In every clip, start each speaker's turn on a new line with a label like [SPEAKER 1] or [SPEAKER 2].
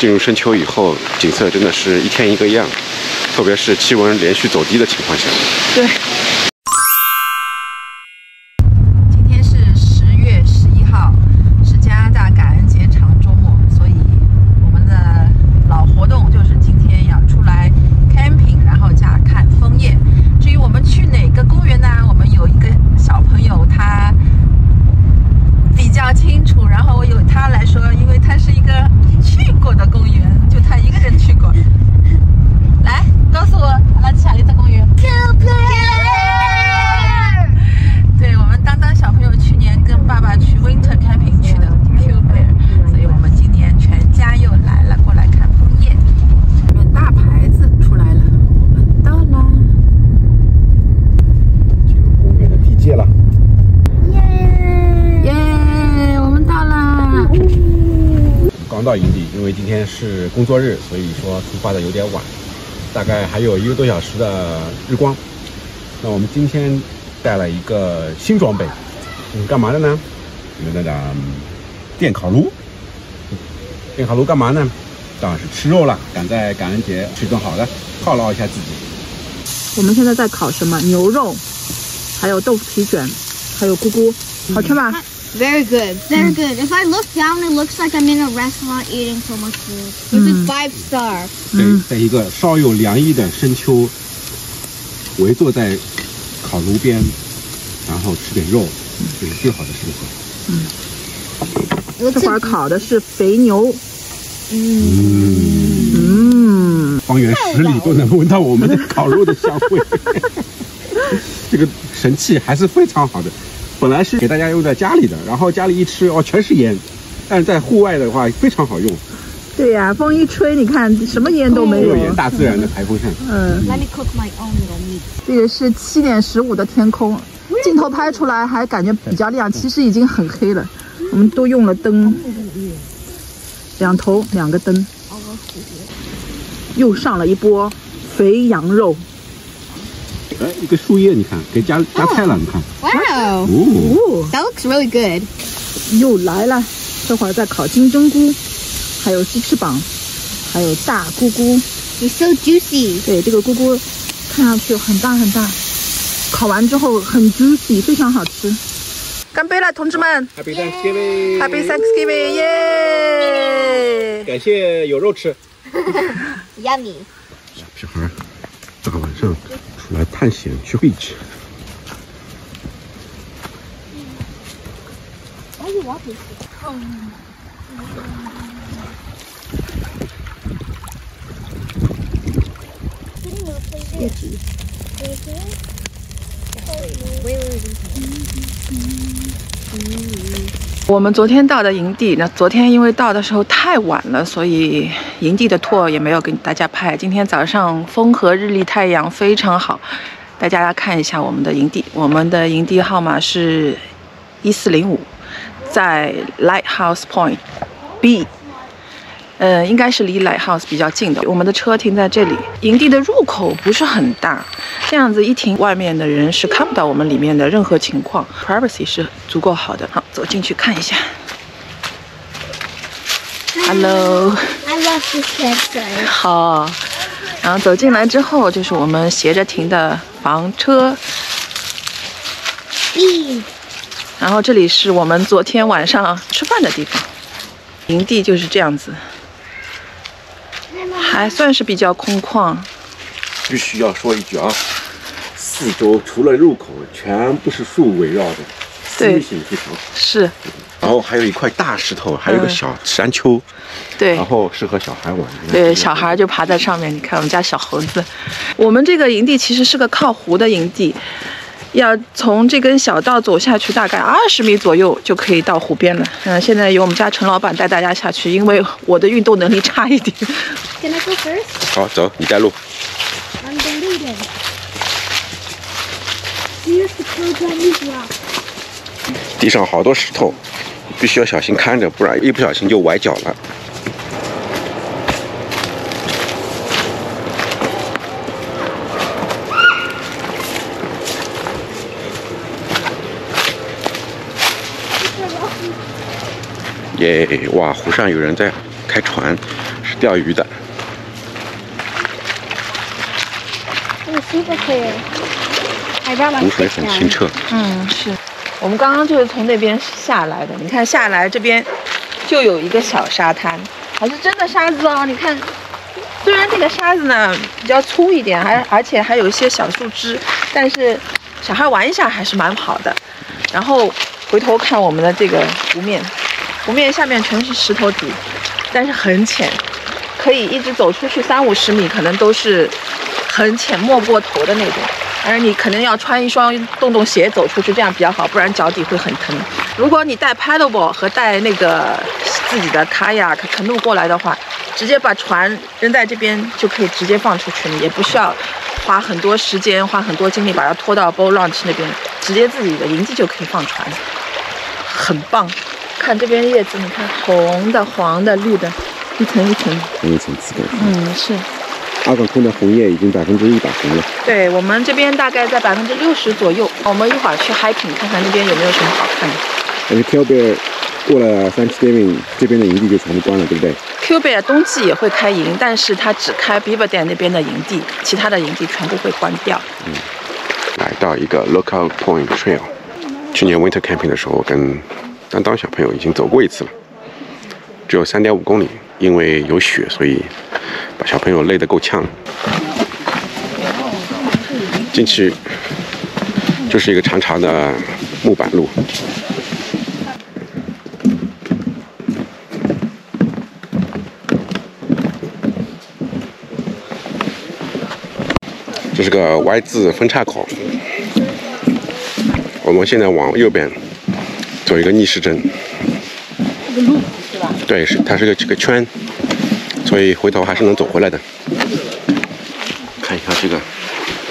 [SPEAKER 1] 进入深秋以后，景色真的是一天一个样，特别是气温连续走低的情况下。
[SPEAKER 2] 对。今天是10月11号，是加拿大感恩节长周末，所以我们的老活动就是今天要出来 camping， 然后加看枫叶。至于我们去哪个公园呢？我们有一个小朋友他比较清楚，然后我由他来说，因为他是一个去过的公园，就他一个人去过。来，告诉我，阿拉去哪里的公园？对，我们当小朋友去年跟爸爸去 winter camping 去的 Kilbear， 所以我们今年全家又来了，过来看枫叶。前面大牌子出来了，我们到了。
[SPEAKER 1] 进入公园的地界了。
[SPEAKER 2] 耶！我们到了。
[SPEAKER 1] 刚到营地，因为今天是工作日，所以说出发的有点晚，大概还有1个多小时的日光。那我们今天带了一个新装备，干嘛的呢？有那个电烤炉。电烤炉干嘛呢？当然是吃肉了。赶在感恩节吃顿好的，犒劳一下自己。
[SPEAKER 2] 我们现在在烤什么？牛肉，还有豆腐皮卷，还有菇菇，好吃吗
[SPEAKER 3] ？Very good, very good. If I look down, it looks like I'm in a restaurant eating so much food. This is 5-star.
[SPEAKER 1] 对，在一个稍有凉意的深秋，围坐在烤炉边，然后吃点肉，这是最好的生活。
[SPEAKER 2] 这会儿烤的是肥牛。
[SPEAKER 1] 方圆10里都能闻到我们的烤肉的香味。这个神器还是非常好的。本来是给大家用在家里的，然后家里一吃哦全是烟，但是在户外的话非常好用。
[SPEAKER 2] 对呀，风一吹，你看什么烟都没有。
[SPEAKER 1] 烟，大自然的排风扇。
[SPEAKER 3] Let me cook my own little meat.
[SPEAKER 2] 这个是7点15的天空，镜头拍出来还感觉比较亮，其实已经很黑了。我们都用了灯，2头2个灯。又上了一波肥羊肉。
[SPEAKER 1] 哎，一个树叶，你看，给加菜了，你看。
[SPEAKER 3] Wow. That looks really good.
[SPEAKER 2] 又来了，这会儿在烤金针菇，还有鸡翅膀，还有大菇菇。
[SPEAKER 3] It's so juicy.
[SPEAKER 2] 对，这个菇菇看上去很大很大，烤完之后很 juicy， 非常好吃。干杯了，同志们
[SPEAKER 1] ！Happy Thanksgiving!
[SPEAKER 2] Happy Thanksgiving! 耶！
[SPEAKER 1] 感谢有肉吃。
[SPEAKER 3] Yummy.
[SPEAKER 1] 小孩大晚上出来探险去 beach。
[SPEAKER 2] 我们昨天到的营地，那昨天因为到的时候太晚了，所以营地的托也没有给大家拍。今天早上风和日丽，太阳非常好，大家来看一下我们的营地。我们的营地号码是1405，在 Lighthouse Point B。应该是离 Lighthouse 比较近的。我们的车停在这里，营地的入口不是很大，这样子一停，外面的人是看不到我们里面的任何情况 ，privacy 是足够好的。好，走进去看一下。Hello。
[SPEAKER 3] I love this picture.
[SPEAKER 2] 好，然后走进来之后，就是我们斜着停的房车。然后这里是我们昨天晚上吃饭的地方。营地就是这样子。还算是比较空旷。
[SPEAKER 1] 必须要说一句啊，四周除了入口全部是树围绕的，私密性非常好。
[SPEAKER 2] 是。
[SPEAKER 1] 然后还有一块大石头，还有个小山丘。
[SPEAKER 2] 对。
[SPEAKER 1] 然后适合小孩玩。
[SPEAKER 2] 对，小孩就爬在上面。你看我们家小猴子。我们这个营地其实是个靠湖的营地，要从这根小道走下去，大概20米左右就可以到湖边了。现在由我们家陈老板带大家下去，因为我的运动能力差一点。
[SPEAKER 3] Can I go first?
[SPEAKER 1] 好，走，你带路。
[SPEAKER 3] I'm the leader. Here's the program these rocks.
[SPEAKER 1] 地上好多石头，必须要小心看着，不然一不小心就崴脚了。耶！哇，湖上有人在开船，是钓鱼的。
[SPEAKER 3] super clear. I brought my
[SPEAKER 1] 湖水很清澈。
[SPEAKER 2] 是。我们刚刚就是从那边下来的，你看下来这边就有一个小沙滩，还是真的沙子哦。你看，虽然这个沙子呢比较粗一点，而且还有一些小树枝，但是小孩玩一下还是蛮好的。然后回头看我们的这个湖面，湖面下面全是石头底，但是很浅，可以一直走出去30-50米，可能都是很浅没过头的那种。 而你可能要穿一双洞鞋走出去，这样比较好，不然脚底会很疼。如果你带 paddleboard 和带那个自己的kayak canoe 过来的话，直接把船扔在这边就可以直接放出去了，也不需要花很多时间、花很多精力把它拖到 boat launch 那边，直接自己的营地就可以放船，很棒。看这边叶子，你看红的、黄的、绿的，一层一层，
[SPEAKER 1] 一层次感。
[SPEAKER 2] 是。
[SPEAKER 1] 阿岗昆的红叶已经100%红了。
[SPEAKER 2] 对我们这边大概在60%左右。我们一会儿去 hiking 看看那边有没有什么好看的。
[SPEAKER 1] 但是 Quebec 过了 Thanksgiving 这边的营地就全部关了，对不对
[SPEAKER 2] ？Quebec 冬季也会开营，但是它只开 Beaver Dam 那边的营地，其他的营地全部会关掉。
[SPEAKER 1] 来到一个 Lookout Point Trail， 去年 Winter Camping 的时候，跟当小朋友已经走过一次了，只有3.5公里，因为有雪，所以。 把小朋友累得够呛。进去就是一个长长的木板路。这是个 Y 字分岔口。我们现在往右边走一个逆时针。
[SPEAKER 2] 这个路是吧？
[SPEAKER 1] 对，它是这个圈。 所以回头还是能走回来的。看一下这个，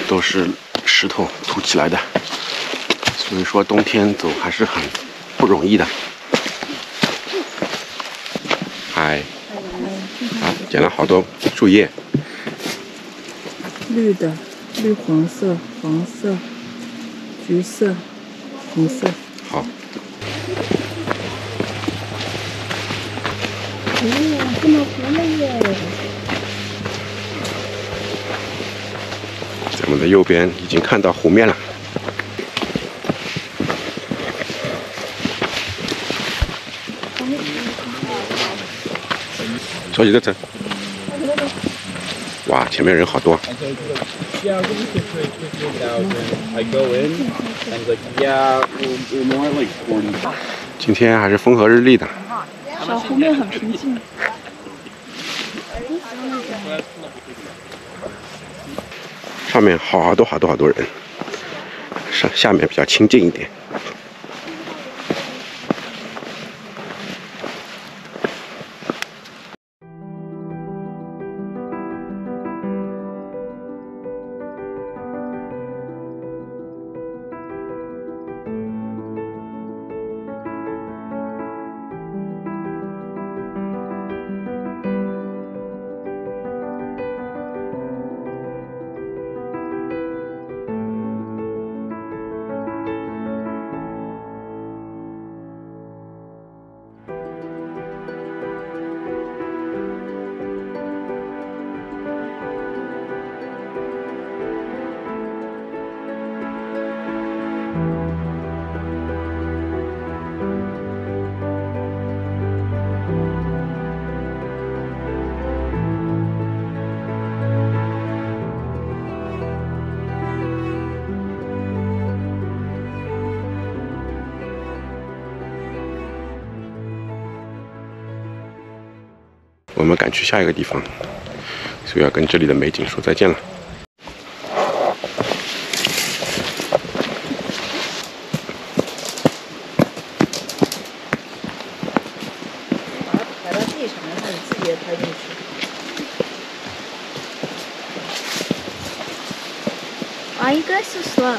[SPEAKER 1] 都是石头凸起来的，所以说冬天走还是很不容易的。嗨，好，捡了好多树叶，
[SPEAKER 2] 绿的、绿黄色、黄色、橘色、红色。
[SPEAKER 1] 好。
[SPEAKER 3] 这么红了耶！
[SPEAKER 1] 在我们的右边已经看到湖面了。小几个字？哇，前面人好多。 今天还是风和日丽的。
[SPEAKER 2] 小湖面很平静。
[SPEAKER 1] 上面好多人，下面比较清静一点。我们赶去下一个地方，所以要跟这里的美景说再见了。
[SPEAKER 2] 摆到地上，然后你自己也拍进去。
[SPEAKER 3] Why you guys so slow?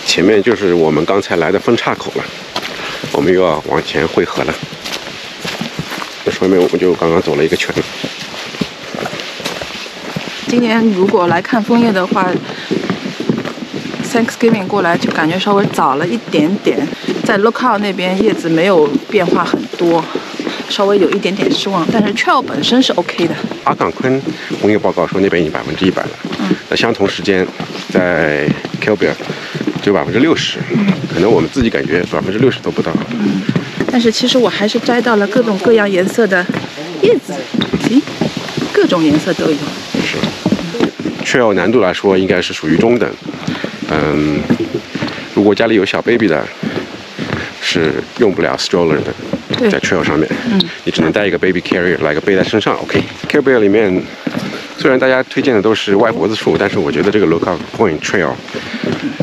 [SPEAKER 1] 前面就是我们刚才来的分岔口了，我们又要往前汇合了。这说明我们就刚刚走了一个圈。
[SPEAKER 2] 今年如果来看枫叶的话 ，Thanksgiving 过来就感觉稍微早了一点点，在 Lookout 那边叶子没有变化很多，稍微有一点点失望，但是 trail 本身是 OK 的。
[SPEAKER 1] 阿岗昆工业报告说那边已经100%了，那相同时间在 Kilbert 只有60%，可能我们自己感觉60%都不到。
[SPEAKER 2] 但是其实我还是摘到了各种各样颜色的叶子，各种颜色都有。
[SPEAKER 1] 是 trail 难度来说应该是属于中等，如果家里有小 baby 的，是用不了 stroller 的。在 trail 上面，你只能带一个 baby carrier 来个背在身上 ，OK。Kilbert 里面虽然大家推荐的都是歪脖子树，但是我觉得这个 Lookout Point Trail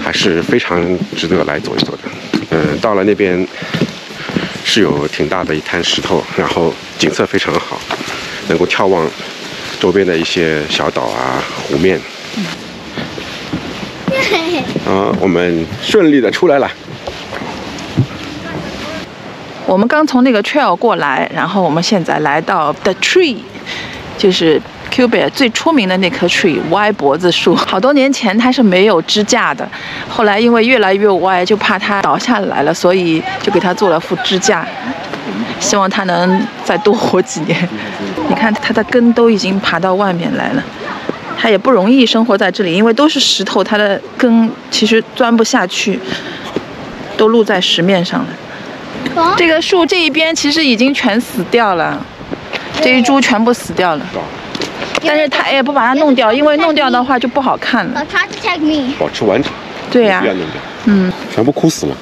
[SPEAKER 1] 还是非常值得来走一走的。到了那边是有挺大的一滩石头，然后景色非常好，能够眺望周边的一些小岛啊、湖面。我们顺利的出来了。
[SPEAKER 2] 我们刚从那个 trail 过来，然后我们现在来到 The Tree， 就是 Kilbert 最出名的那棵 tree 歪脖子树。好多年前它是没有支架的，后来因为越来越歪，就怕它倒下来了，所以就给它做了副支架，希望它能再多活几年。你看它的根都已经爬到外面来了，它也不容易生活在这里，因为都是石头，它的根其实钻不下去，都露在石面上了。这个树这一边其实已经全死掉了，这一株全部死掉了，但是它也不把它弄掉，因为弄掉的话就不好看了。
[SPEAKER 1] 保持完整。
[SPEAKER 2] 对呀。
[SPEAKER 1] 不要弄掉。全部枯死了。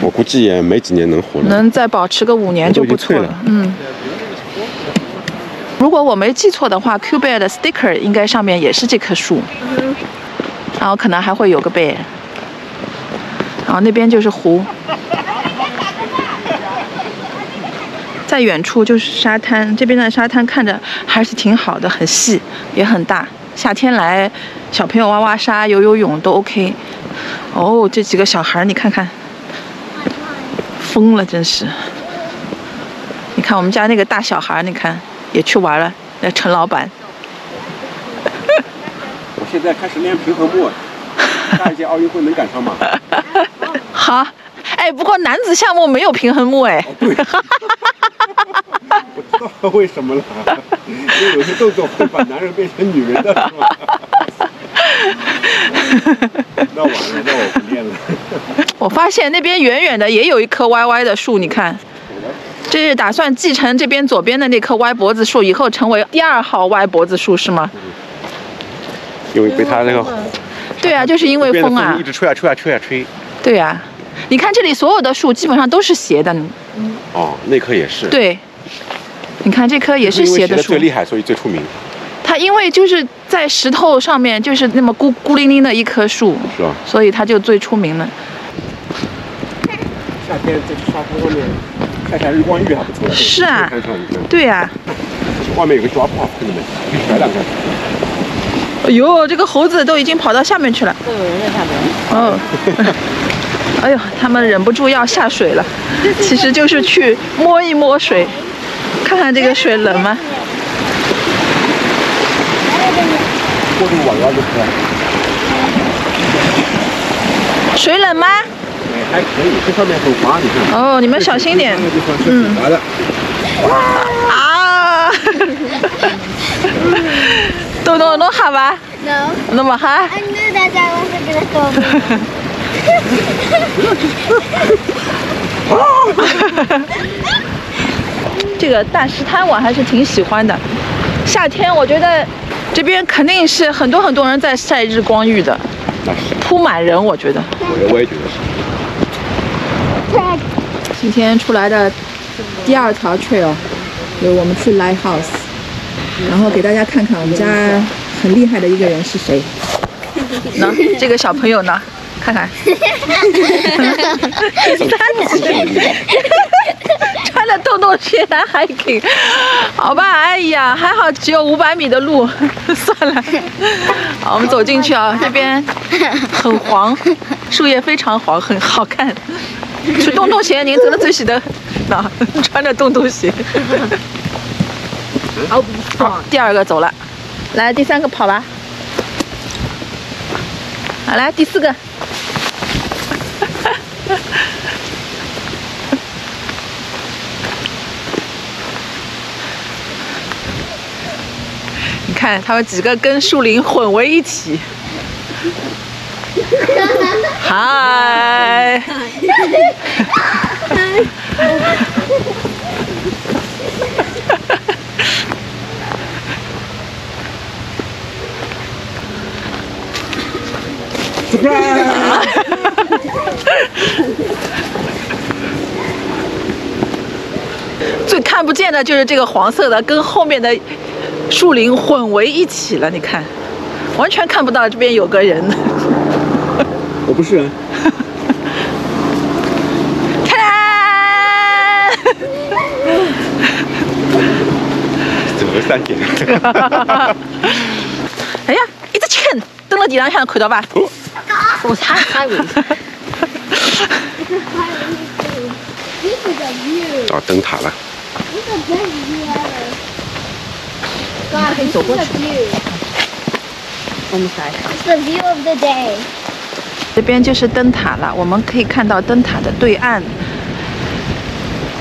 [SPEAKER 1] 我估计也没几年能活了。
[SPEAKER 2] 能再保持个5年就不错了。如果我没记错的话 ，Kilbert 的 sticker 应该上面也是这棵树，然后可能还会有个 bear， 然后那边就是湖。在远处就是沙滩，这边的沙滩看着还是挺好的，很细也很大。夏天来，小朋友挖挖沙、游游泳都 OK。哦，这几个小孩你看看，疯了真是。你看我们家那个大小孩，你看也去玩了，那陈老板。
[SPEAKER 1] 我现在开始练平衡木，下一届奥运会能赶上吗？
[SPEAKER 2] 好。哎，不过男子项目没有平衡木哎。
[SPEAKER 1] 对。我知道为什么了，因为有些动作会把男人变成女人的，是吧？那完了，那我不练了。
[SPEAKER 2] 我发现那边远远的也有一棵歪歪的树，你看，这是打算继承这边左边的那棵歪脖子树，以后成为第2号歪脖子树是吗？
[SPEAKER 1] 因为被它那个。
[SPEAKER 2] 对啊，就是因为风啊，
[SPEAKER 1] 一直吹啊吹啊吹啊吹。
[SPEAKER 2] 对啊。你看这里所有的树基本上都是斜的。
[SPEAKER 1] 哦，那棵也是。对，
[SPEAKER 2] 你看这棵也是斜的树。
[SPEAKER 1] 最厉害，所以最出名。
[SPEAKER 2] 它因为就是在石头上面，就是那么孤零零的一棵树，
[SPEAKER 1] 是吧？
[SPEAKER 2] 所以它就最出名了。
[SPEAKER 1] 夏天在沙滩上面晒晒日光浴还不错。
[SPEAKER 2] 是啊。对呀。
[SPEAKER 1] 外面有个drop off，看见没？可以甩2个。
[SPEAKER 2] 哎呦，这个猴子都已经跑到下面去了。
[SPEAKER 4] 都有人在下面。
[SPEAKER 2] 哦。哎呦，他们忍不住要下水了，其实就是去摸一摸水，看看这个水冷吗？
[SPEAKER 1] 过度往外就可以。
[SPEAKER 2] 水冷吗？
[SPEAKER 1] 还可以，这上面很滑，你看。
[SPEAKER 2] 哦，你们小心点。
[SPEAKER 1] 这个地方是很滑的。
[SPEAKER 2] 啊！豆豆能哈吧
[SPEAKER 3] No.
[SPEAKER 2] 那么哈
[SPEAKER 3] I knew that I wasn't gonna throw me.
[SPEAKER 2] 这个大石滩我还是挺喜欢的。夏天我觉得这边肯定是很多人在晒日光浴的，铺满人，我觉得。
[SPEAKER 1] 我也觉得
[SPEAKER 2] 是。今天出来的第2条 trail， 有我们去 Lighthouse， 然后给大家看看我们家很厉害的一个人是谁。呢，这个小朋友呢？看看，穿着洞洞鞋来 hiking， 好吧，哎呀，还好只有500米的路，算了。好，我们走进去啊，这边很黄，树叶非常黄，很好看。穿洞洞鞋，您走了最喜的，那穿着洞洞鞋。好，第2个走了，来第3个跑吧。好，来第4个。看他们几个跟树林混为一体。嗨。最看不见的就是这个黄色的，跟后面的树林混为一起了。你看，完全看不到这边有个人。
[SPEAKER 1] 我不是人。
[SPEAKER 2] 看，
[SPEAKER 1] 怎么3点？
[SPEAKER 2] 哎呀，一只圈蹲了地上，看到吧？我擦！
[SPEAKER 1] 到灯塔了。
[SPEAKER 2] 可以走过去。我们来。
[SPEAKER 3] It's the view of the day.
[SPEAKER 2] 这边就是灯塔了，我们可以看到灯塔的对岸，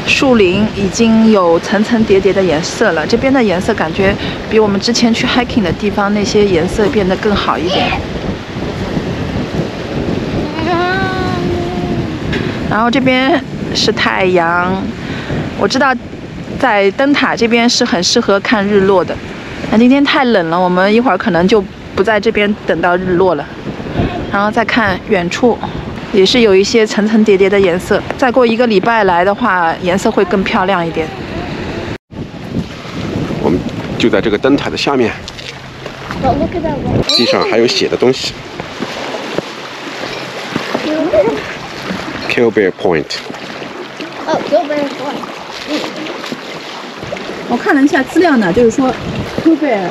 [SPEAKER 2] 树林已经有层层叠叠的颜色了。这边的颜色感觉比我们之前去 hiking 的地方那些颜色变得更好一点。然后这边是太阳，我知道在灯塔这边是很适合看日落的。那今天太冷了，我们一会儿可能就不在这边等到日落了。然后再看远处，也是有一些层层叠叠的颜色。再过1个礼拜来的话，颜色会更漂亮一点。
[SPEAKER 1] 我们就在这个灯塔的下面，地上还有写的东西。Killbear Point。Oh,
[SPEAKER 3] Killbear Point.
[SPEAKER 2] 我看了一下资料呢，就是说 Killbear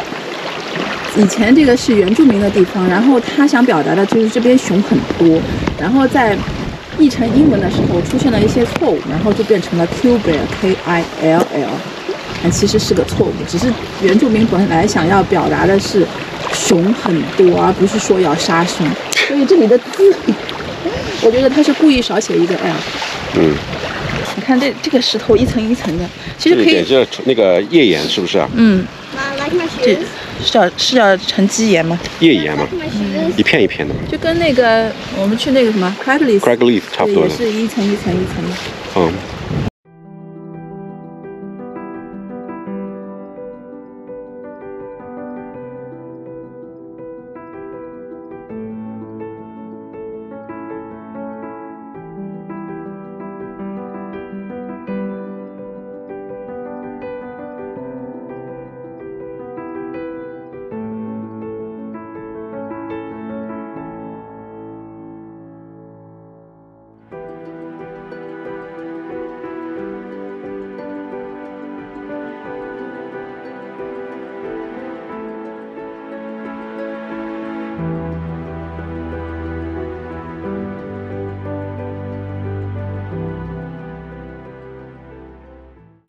[SPEAKER 2] 以前这个是原住民的地方，然后他想表达的就是这边熊很多，然后在译成英文的时候出现了一些错误，然后就变成了 Killbear K-I-L-L， 但其实是个错误，只是原住民本来想要表达的是熊很多，而不是说要杀熊，所以这里的字，我觉得他是故意少写一个 L。你看这个石头一层一层的，其实可以。
[SPEAKER 1] 这那个页岩是不是啊？Like
[SPEAKER 3] my
[SPEAKER 2] 这
[SPEAKER 3] shoes.
[SPEAKER 2] 是叫沉积岩吗？
[SPEAKER 1] 页岩嘛，
[SPEAKER 3] Like my shoes.
[SPEAKER 1] 一片一片的嘛。
[SPEAKER 2] 就跟那个我们去那个什么 Craigleith
[SPEAKER 1] 差不多的。
[SPEAKER 2] 也是一层一层一层的。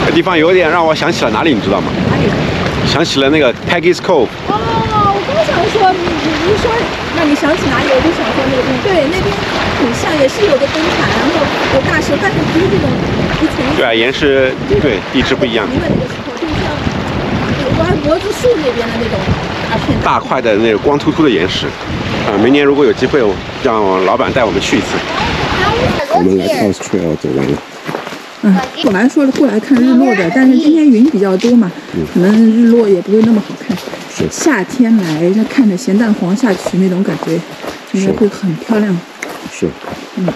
[SPEAKER 1] 这地方有点让我想起了哪里，你知道吗？
[SPEAKER 2] 哪里？
[SPEAKER 1] 想起了那个 Peggy's Cove。
[SPEAKER 2] 哦，我刚想说，你说让你想起哪里，我就想说那个地方。对，那边很像，也是有个灯塔，然后有大石，但是不是这种一层一层。
[SPEAKER 1] 对啊，岩石对地质不一样。
[SPEAKER 2] 平的那个石头，就像那个脖子树那边的那种大片
[SPEAKER 1] 大块的那个光秃秃的岩石。明年如果有机会，让老板带我们去一次。我们来 House Trail 走完了。
[SPEAKER 2] 本来说过来看日落的，但是今天云比较多嘛，可能日落也不会那么好看。
[SPEAKER 1] 是
[SPEAKER 2] 夏天来，那看着咸蛋黄下去那种感觉，应该会很漂亮。
[SPEAKER 1] 是，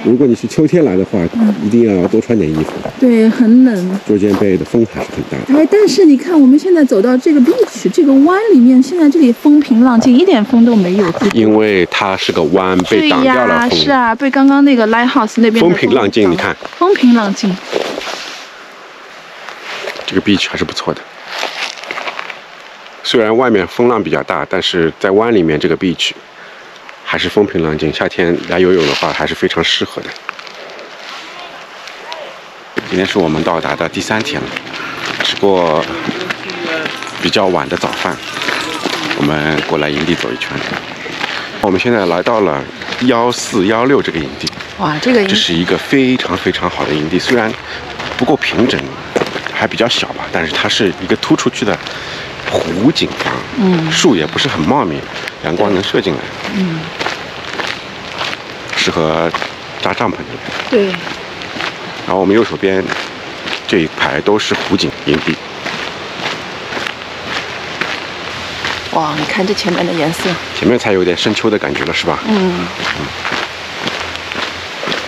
[SPEAKER 1] 如果你是秋天来的话，一定要多穿点衣服。
[SPEAKER 2] 对，很冷。
[SPEAKER 1] 卓坚贝的风还是很大的。
[SPEAKER 2] 哎，但是你看，我们现在走到这个 beach 这个湾里面，现在这里风平浪静，一点风都没有。
[SPEAKER 1] 因为它是个湾，被挡掉了风。
[SPEAKER 2] 是啊，被刚刚那个 lighthouse 那边
[SPEAKER 1] 风平浪静，你看。
[SPEAKER 2] 风平浪静。
[SPEAKER 1] 这个 beach 还是不错的，虽然外面风浪比较大，但是在湾里面这个 beach 还是风平浪静。夏天来游泳的话，还是非常适合的。今天是我们到达的第3天了，吃过比较晚的早饭，我们过来营地走一圈。我们现在来到了1416这个营地。
[SPEAKER 2] 哇，这个
[SPEAKER 1] 这是一个非常非常好的营地，虽然不够平整。还比较小吧，但是它是一个突出去的湖景房，树也不是很茂密，阳光能射进来，适合扎帐篷的。
[SPEAKER 2] 对。
[SPEAKER 1] 然后我们右手边这一排都是湖景营地。
[SPEAKER 2] 哇，你看这前面的颜色，
[SPEAKER 1] 前面才有点深秋的感觉了，是吧？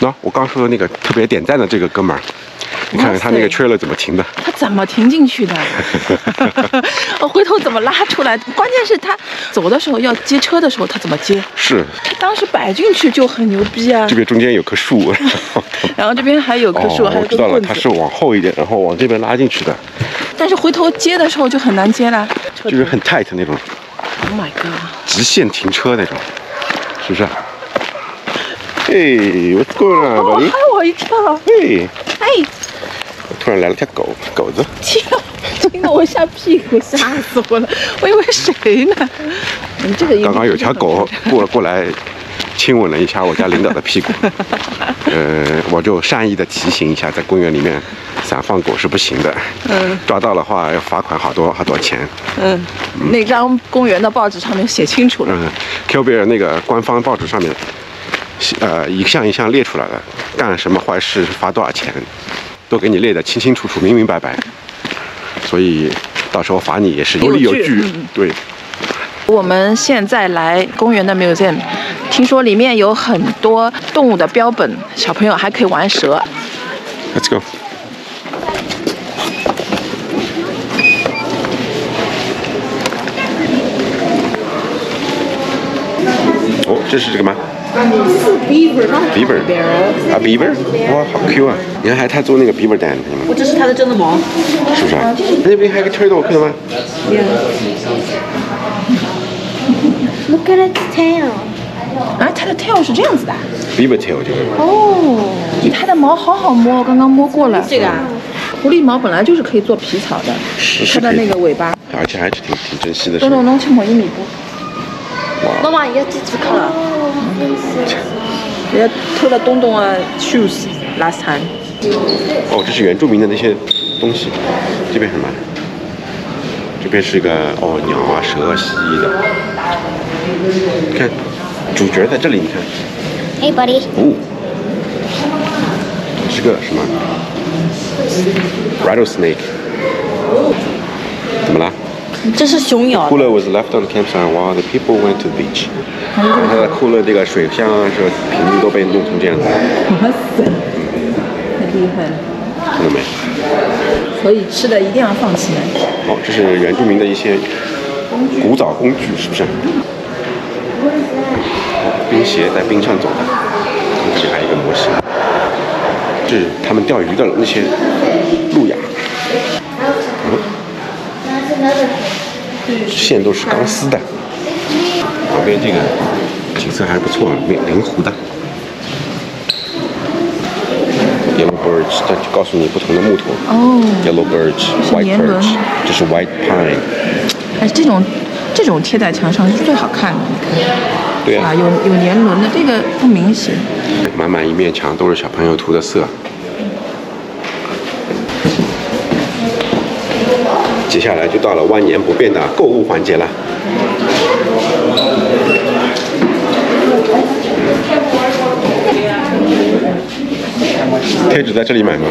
[SPEAKER 1] 那我刚说的那个特别点赞的这个哥们儿，你看看他那个 trailer 怎么停的？
[SPEAKER 2] 他怎么停进去的？我回头怎么拉出来？关键是他走的时候要接车的时候，他怎么接？
[SPEAKER 1] 是。
[SPEAKER 2] 他当时摆进去就很牛逼啊！
[SPEAKER 1] 这边中间有棵树，
[SPEAKER 2] 然后这边还有棵树，还有个棍子。
[SPEAKER 1] 我知道了，它是往后一点，然后往这边拉进去的。
[SPEAKER 2] 但是回头接的时候就很难接了，
[SPEAKER 1] 就是很 tight 那种。
[SPEAKER 2] Oh my god！
[SPEAKER 1] 直线停车那种，是不是？Hey, what's going on, buddy？
[SPEAKER 2] 吓我一跳！
[SPEAKER 1] 嘿，
[SPEAKER 2] 哎，
[SPEAKER 1] 突然来了条狗子，
[SPEAKER 2] 天，惊得我下屁股，吓死我了！我以为谁呢？你这个
[SPEAKER 1] 刚刚有条狗过来亲吻了一下我家领导的屁股，我就善意的提醒一下，在公园里面散放狗是不行的，抓到的话要罚款好多钱。
[SPEAKER 2] 那张公园的报纸上面写清楚了。
[SPEAKER 1] Q 贝尔那个官方报纸上面，一项一项列出来了，干什么坏事罚多少钱，都给你列得清清楚楚、明明白白，所以到时候罚你也是有理有据。对。
[SPEAKER 2] 我们现在来公园的 museum， 听说里面有很多动物的标本，小朋友还可以玩蛇。
[SPEAKER 1] Let's go。哦，这是这个吗？
[SPEAKER 2] 这是 beaver，
[SPEAKER 1] 啊 beaver， 哇，好 Q 啊！你看他做那个 beaver dam，
[SPEAKER 2] 我这是它的真的毛，
[SPEAKER 1] 是不是啊？那边还有个 turtle， 看到吗
[SPEAKER 3] Look at its tail.
[SPEAKER 2] 啊，它的 tail 是这样子的。
[SPEAKER 1] beaver tail 这个。
[SPEAKER 2] 哦，它的毛好好摸，我刚刚摸过了。这个啊，狐狸毛本来就是可以做皮草的，它的那个尾巴，
[SPEAKER 1] 而且还是挺珍惜的。
[SPEAKER 2] 东东去摸1米多。
[SPEAKER 3] 妈妈，也几只看了。
[SPEAKER 2] 人家偷了东东的 shoes last time。
[SPEAKER 1] 哦，这是原住民的那些东西。这边什么？这边是个鸟啊、蛇啊、蜥蜴的。看，主角在这里，你看。
[SPEAKER 3] Hey, buddy.
[SPEAKER 1] 哦，是个什么 rattlesnake？ 怎么了？
[SPEAKER 2] 这是熊咬。
[SPEAKER 1] Cooler was left on the campsite while the people went to the beach。它的cooler这个水箱啊，是瓶子都被弄成这样子。
[SPEAKER 2] 哇塞，太厉害了！
[SPEAKER 1] 看到没？
[SPEAKER 2] 所以吃的一定要放起来。
[SPEAKER 1] 哦，这是原住民的一些古早工具，是不是？冰鞋在冰上走的，这里还有一个模型，是他们钓鱼的那些路亚。线都是钢丝的。旁边这个景色还是不错，临湖的。Yellow birch， 它就告诉你不同的木头。Yellow birch、white birch， 这是 white pine。
[SPEAKER 2] 哎，这种贴在墙上是最好看的，你看。
[SPEAKER 1] 对啊。
[SPEAKER 2] 有年轮的，这个不明显。
[SPEAKER 1] 满满一面墙都是小朋友涂的色。接下来就到了万年不变的购物环节了。贴纸在这里买吗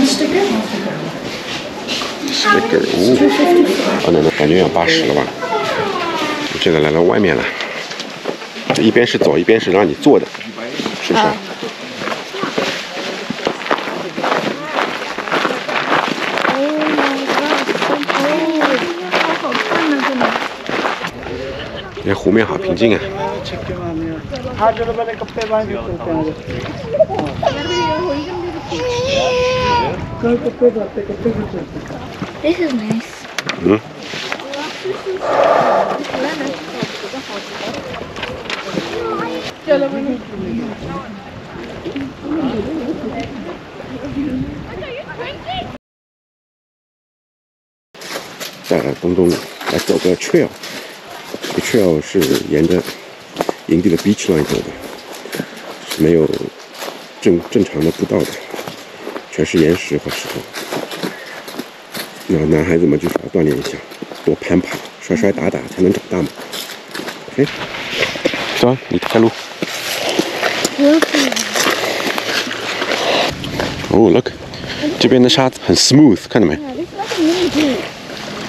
[SPEAKER 1] ？sticker， 那感觉要80了吧？这个来到外面了，一边是走，一边是让你坐的，是不是？这湖面好平静啊！This
[SPEAKER 3] is nice.
[SPEAKER 1] 带了东东来走个 trail， 这个 trail 是沿着营地的 beach line 走的，是没有正常的步道的，全是岩石和石头。那男孩子们就是要锻炼一下，多攀爬、摔摔打打才能长大嘛。OK， 走，你开路。哦 ，look， 这边的沙子很 smooth， 看到没？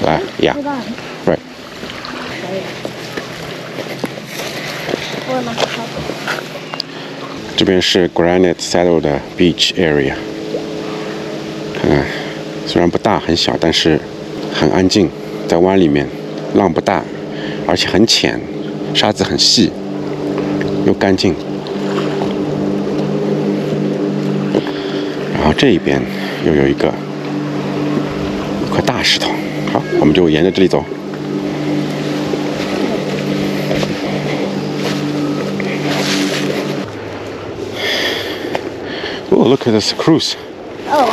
[SPEAKER 1] 来 ，Yeah， right。这边是 Granite Saddle 的 beach area， 看看，虽然不大很小，但是很安静，在湾里面，浪不大，而且很浅，沙子很细，又干净。然后这一边又有一块大石头，好，我们就沿着这里走。Oh, look at this cruise.
[SPEAKER 3] Oh.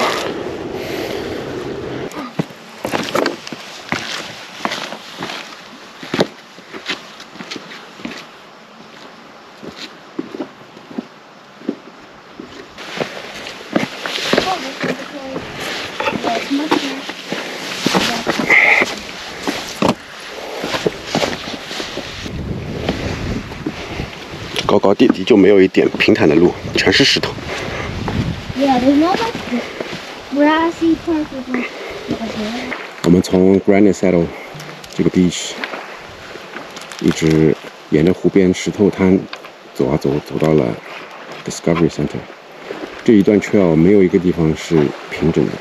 [SPEAKER 3] Much 高高低低，就没有一点平坦的路，全是石头。Yeah, there's no like grassy part of like.
[SPEAKER 1] 我们从 Granite Saddle 这个 beach 一直沿着湖边石头滩走啊走，走到了 Discovery Center。这一段 trail 没有一个地方是平整的，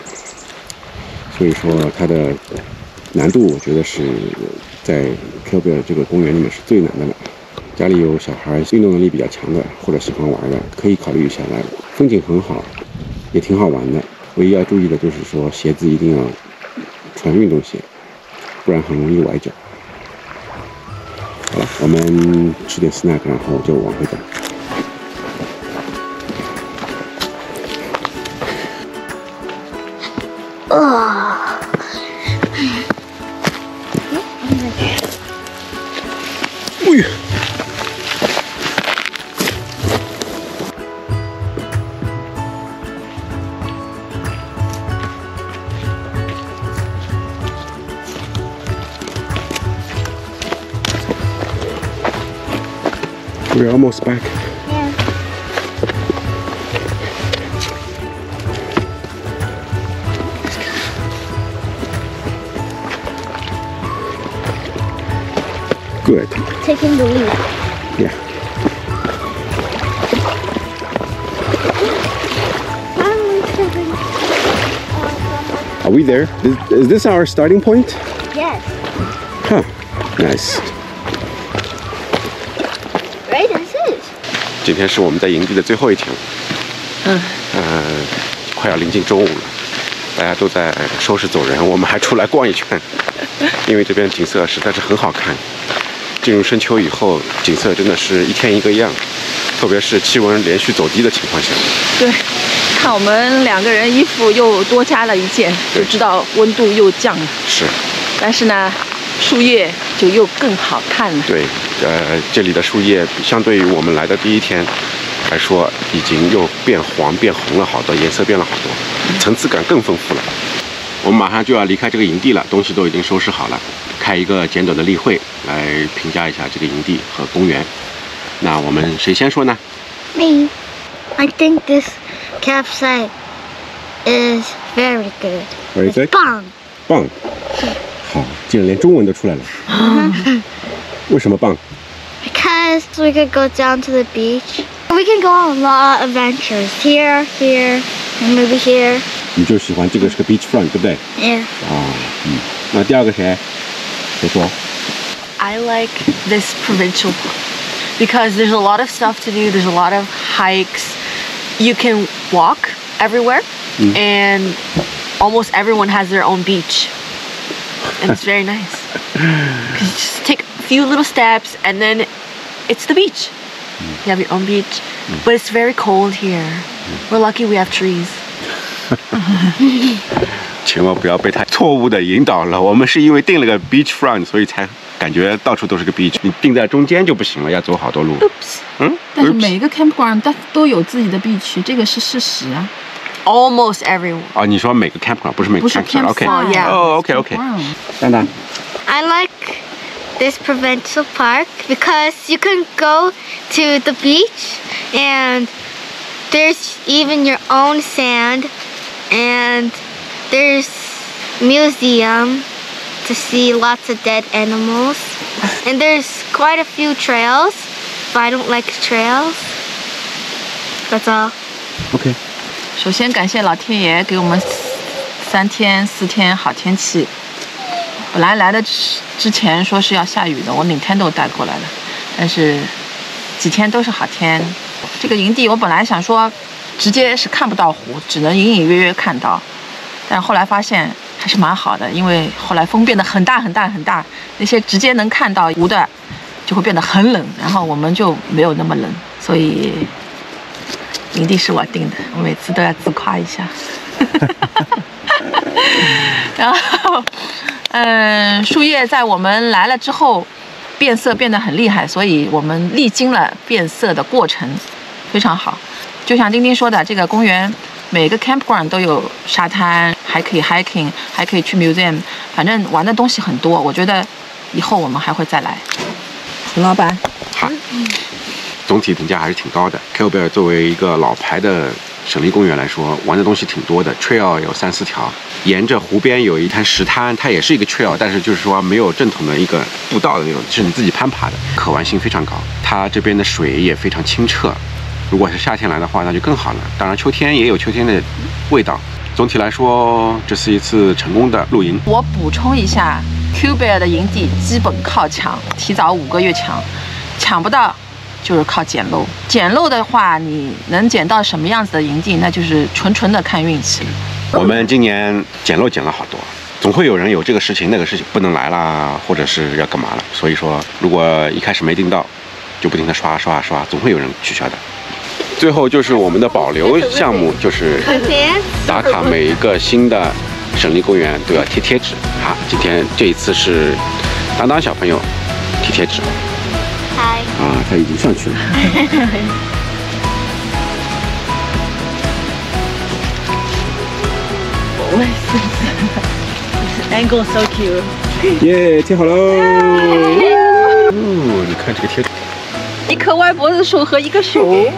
[SPEAKER 1] 所以说它的难度，我觉得是在 Kilgore 这个公园里面是最难的了。家里有小孩运动能力比较强的，或者喜欢玩的，可以考虑一下来。风景很好，也挺好玩的。唯一要注意的就是说，鞋子一定要穿运动鞋，不然很容易崴脚。好了，我们吃点 snack， 然后就往回走。哎呀！ We're almost back.
[SPEAKER 3] Yeah.
[SPEAKER 1] Good.
[SPEAKER 3] Taking the lead.
[SPEAKER 1] Yeah. Are we there? Is this our starting point?
[SPEAKER 3] Yes.
[SPEAKER 1] Huh. Nice.
[SPEAKER 3] Right, this is.
[SPEAKER 1] 今天是我们在营地的最后一天了。快要临近中午了，大家都在收拾走人，我们还出来逛一圈，因为这边景色实在是很好看。进入深秋以后，景色真的是一天一个样，特别是气温连续走低的情况下。
[SPEAKER 2] 对，看我们两个人衣服又多加了一件，就知道温度又降了。
[SPEAKER 1] 是。
[SPEAKER 2] 但是呢，树叶就又更好看了。
[SPEAKER 1] 对，这里的树叶相对于我们来的第一天来说，已经又变黄变红了好多，颜色变了好多，层次感更丰富了。我们马上就要离开这个营地了，东西都已经收拾好了，开一个简短的例会来评价一下这个营地和公园。那我们谁先说呢？
[SPEAKER 3] Me. I think this campsite is very good.
[SPEAKER 1] Very good.
[SPEAKER 3] 棒。
[SPEAKER 1] 棒。好，竟然连中文都出来了。为什么棒？
[SPEAKER 3] Because we could go down to the beach. We can go on a lot of adventures. Here, here, and maybe here.
[SPEAKER 1] 你就喜欢这个是个 beachfront， 对不对？
[SPEAKER 3] Yeah.
[SPEAKER 1] 那第二个谁？谁说？
[SPEAKER 4] I like this provincial park because there's a lot of stuff to do. There's a lot of hikes. You can walk everywhere, and almost everyone has their own beach, and it's very nice. 'Cause you just take a few little steps, and then it's the beach. You have your own beach, but it's very cold here. We're lucky we have trees.
[SPEAKER 1] 千万不要被他错误的引导了。我们是因为定了个 beachfront， 所以才感觉到处都是个 beach。你定在中间就不行了，要走好多路。
[SPEAKER 2] 但是每一个 campground 它都有自己的 beach， 这个是事实啊。
[SPEAKER 4] Almost everyone.
[SPEAKER 1] 哦，你说每个 campground 不是每个 campground？OK。Yeah. 哦 ，OK。蛋蛋。
[SPEAKER 5] I like this provincial park because you can go to the beach and there's even your own sand and there's museum to see lots of dead animals and there's quite a few trails, but I don't like trails. That's all.
[SPEAKER 1] OK。
[SPEAKER 2] 首先感谢老天爷给我们3天4天好天气。本来来的之前说是要下雨的，我Nintendo带过来的，但是几天都是好天。这个营地我本来想说直接是看不到湖，只能隐隐约约看到，但后来发现还是蛮好的，因为后来风变得很大，那些直接能看到湖的就会变得很冷，然后我们就没有那么冷，所以营地是我定的，我每次都要自夸一下。然后树叶在我们来了之后变色变得很厉害，所以我们历经了变色的过程，非常好。就像丁丁说的，这个公园每个 campground 都有沙滩，还可以 hiking， 还可以去 museum， 反正玩的东西很多。我觉得以后我们还会再来。陈老板，
[SPEAKER 1] 好，总体评价还是挺高的。凯尔贝尔作为一个老牌的省立公园来说，玩的东西挺多的 ，trail 有3、4条，沿着湖边有一滩石滩，它也是一个 trail， 但是就是说没有正统的一个步道的那种，是你自己攀爬的，可玩性非常高。它这边的水也非常清澈，如果是夏天来的话，那就更好了。当然秋天也有秋天的味道。总体来说，这是一次成功的露营。
[SPEAKER 2] 我补充一下 ，Q Bear 的营地基本靠抢，提早5个月抢，抢不到。就是靠捡漏，捡漏的话，你能捡到什么样子的营地，那就是纯的看运气。
[SPEAKER 1] 我们今年捡漏捡了好多，总会有人有这个事情那个事情不能来啦，或者是要干嘛了。所以说，如果一开始没订到，就不停的刷，总会有人取消的。最后就是我们的保留项目，就是打卡每一个新的省立公园都要贴贴纸。好，今天这一次是当小朋友贴贴纸。
[SPEAKER 5] Hi.
[SPEAKER 1] 啊，他已经上去了。
[SPEAKER 4] Angle so cute.
[SPEAKER 1] 耶，贴好喽！哦，你看这个贴纸，
[SPEAKER 2] 一棵歪脖子树和一个手。